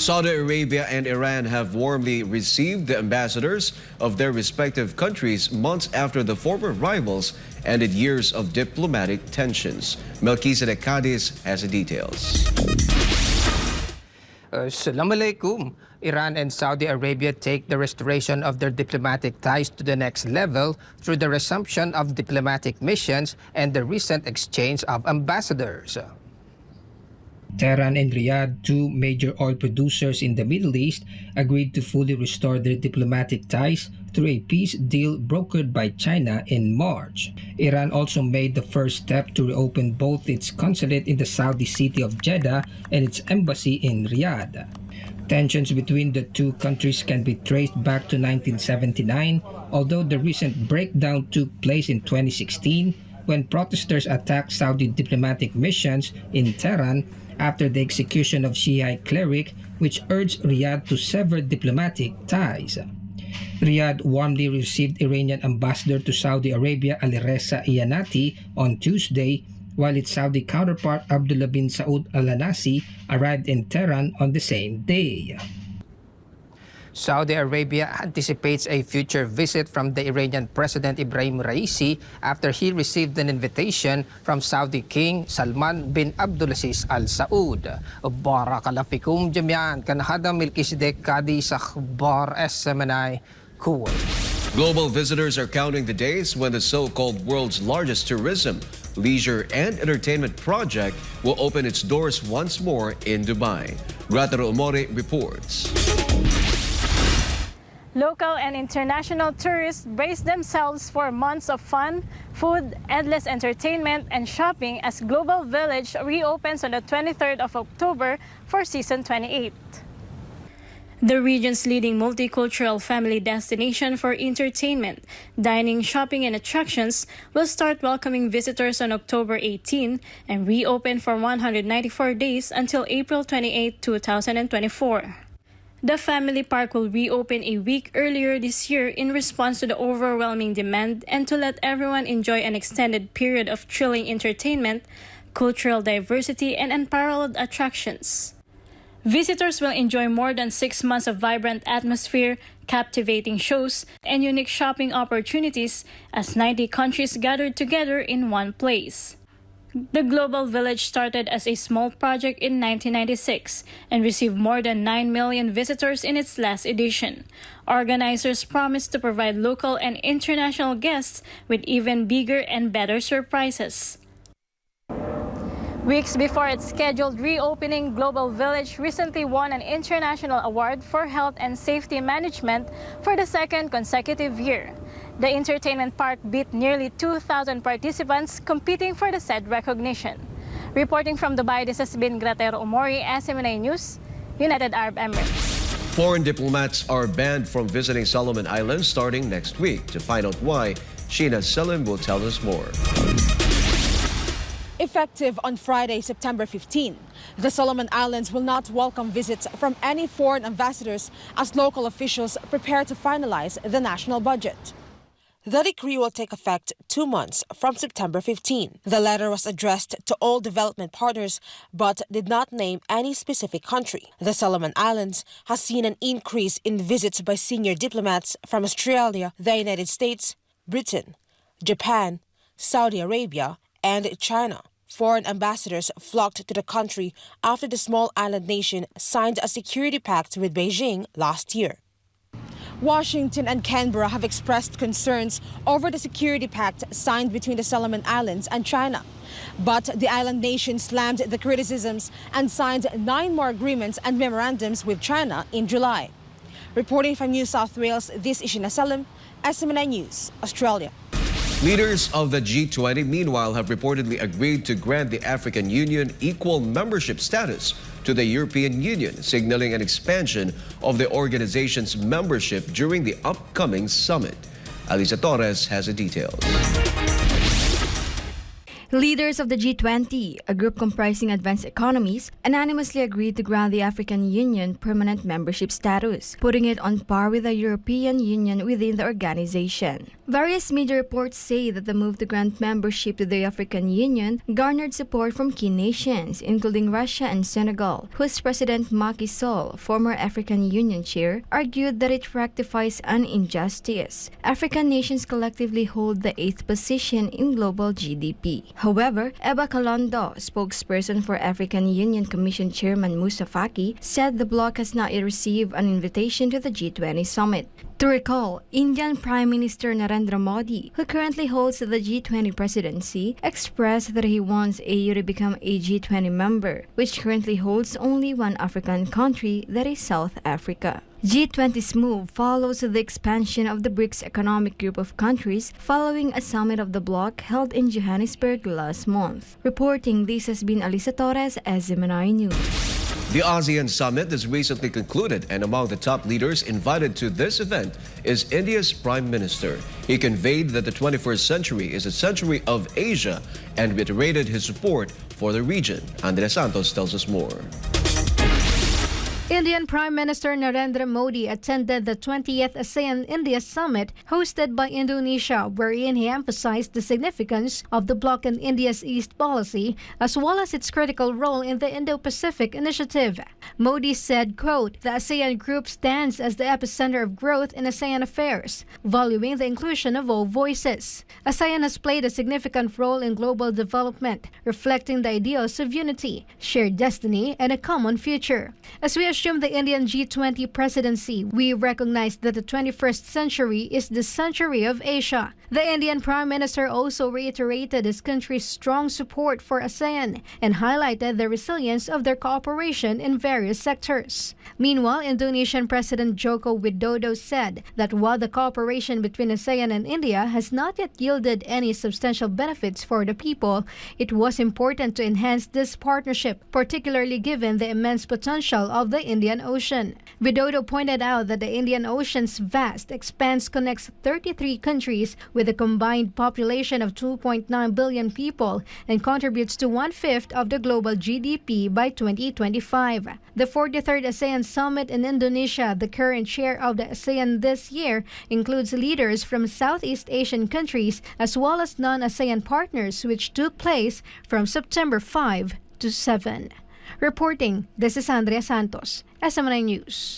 Saudi Arabia and Iran have warmly received the ambassadors of their respective countries months after the former rivals ended years of diplomatic tensions. Melchezedek Cadiz has the details. Assalamualaikum. Iran and Saudi Arabia take the restoration of their diplomatic ties to the next level through the resumption of diplomatic missions and the recent exchange of ambassadors. Tehran and Riyadh, two major oil producers in the Middle East, agreed to fully restore their diplomatic ties through a peace deal brokered by China in March. Iran also made the first step to reopen both its consulate in the Saudi city of Jeddah and its embassy in Riyadh. Tensions between the two countries can be traced back to 1979, although the recent breakdown took place in 2016 when protesters attacked Saudi diplomatic missions in Tehran after the execution of Shiite cleric, which urged Riyadh to sever diplomatic ties. Riyadh warmly received Iranian ambassador to Saudi Arabia Alireza Ianati on Tuesday, while its Saudi counterpart Abdullah bin Saud Al Nahyan arrived in Tehran on the same day. Saudi Arabia anticipates a future visit from the Iranian President Ibrahim Raisi after he received an invitation from Saudi King Salman bin Abdulaziz Al Saud. Barakallahu fikum jami'an. Kan hada Melchezedek Cadiz sa akhbar SMNI Kuwait. Global visitors are counting the days when the so-called world's largest tourism, leisure and entertainment project will open its doors once more in Dubai. Gratero Umore reports. Local and international tourists brace themselves for months of fun, food, endless entertainment, and shopping as Global Village reopens on the 23rd of October for Season 28. The region's leading multicultural family destination for entertainment, dining, shopping, and attractions will start welcoming visitors on October 18 and reopen for 194 days until April 28, 2024. The family park will reopen a week earlier this year in response to the overwhelming demand and to let everyone enjoy an extended period of thrilling entertainment, cultural diversity, and unparalleled attractions. Visitors will enjoy more than 6 months of vibrant atmosphere, captivating shows, and unique shopping opportunities as 90 countries gathered together in one place. The Global Village started as a small project in 1996 and received more than 9 million visitors in its last edition. Organizers promised to provide local and international guests with even bigger and better surprises. Weeks before its scheduled reopening, Global Village recently won an international award for health and safety management for the second consecutive year. The entertainment park beat nearly 2,000 participants competing for the said recognition. Reporting from Dubai, this has been Gratero Umore, SMNA News, United Arab Emirates. Foreign diplomats are banned from visiting Solomon Islands starting next week. To find out why, Sheena Selim will tell us more. Effective on Friday, September 15, the Solomon Islands will not welcome visits from any foreign ambassadors as local officials prepare to finalize the national budget. The decree will take effect 2 months from September 15. The letter was addressed to all development partners but did not name any specific country. The Solomon Islands has seen an increase in visits by senior diplomats from Australia, the United States, Britain, Japan, Saudi Arabia, and China. Foreign ambassadors flocked to the country after the small island nation signed a security pact with Beijing last year. Washington and Canberra have expressed concerns over the security pact signed between the Solomon Islands and China. But the island nation slammed the criticisms and signed 9 more agreements and memorandums with China in July. Reporting from New South Wales, this is Sheena Selim, SMNI News, Australia. Leaders of the G20, meanwhile, have reportedly agreed to grant the African Union equal membership status to the European Union, signaling an expansion of the organization's membership during the upcoming summit. Alisa Torres has the details. Leaders of the G20, a group comprising advanced economies, unanimously agreed to grant the African Union permanent membership status, putting it on par with the European Union within the organization. Various media reports say that the move to grant membership to the African Union garnered support from key nations, including Russia and Senegal, whose President Macky Sall, former African Union chair, argued that it rectifies an injustice. African nations collectively hold the 8th position in global GDP. However, Eba Kalondo, spokesperson for African Union Commission Chairman Moussa Faki, said the bloc has not yet received an invitation to the G20 summit. To recall, Indian Prime Minister Narendra Modi, who currently holds the G20 presidency, expressed that he wants AU to become a G20 member, which currently holds only one African country, that is South Africa. G20's move follows the expansion of the BRICS economic group of countries following a summit of the bloc held in Johannesburg last month. Reporting this has been Alisa Torres, SMNI News. The ASEAN Summit is recently concluded, and among the top leaders invited to this event is India's Prime Minister. He conveyed that the 21st century is a century of Asia and reiterated his support for the region. Andres Santos tells us more. Indian Prime Minister Narendra Modi attended the 20th ASEAN-India Summit hosted by Indonesia, wherein he emphasized the significance of the bloc and India's East policy, as well as its critical role in the Indo-Pacific Initiative. Modi said, quote, "The ASEAN group stands as the epicenter of growth in ASEAN affairs, valuing the inclusion of all voices. ASEAN has played a significant role in global development, reflecting the ideals of unity, shared destiny, and a common future. As we assume the Indian G20 presidency, we recognize that the 21st century is the century of Asia." The Indian Prime Minister also reiterated his country's strong support for ASEAN and highlighted the resilience of their cooperation in various sectors. Meanwhile, Indonesian President Joko Widodo said that while the cooperation between ASEAN and India has not yet yielded any substantial benefits for the people, it was important to enhance this partnership, particularly given the immense potential of the Indian Ocean. Widodo pointed out that the Indian Ocean's vast expanse connects 33 countries with a combined population of 2.9 billion people and contributes to 1/5 of the global GDP by 2025. The 43rd ASEAN Summit in Indonesia, the current chair of the ASEAN this year, includes leaders from Southeast Asian countries as well as non-ASEAN partners, which took place from September 5 to 7. Reporting, this is Andrea Santos, SMNI News.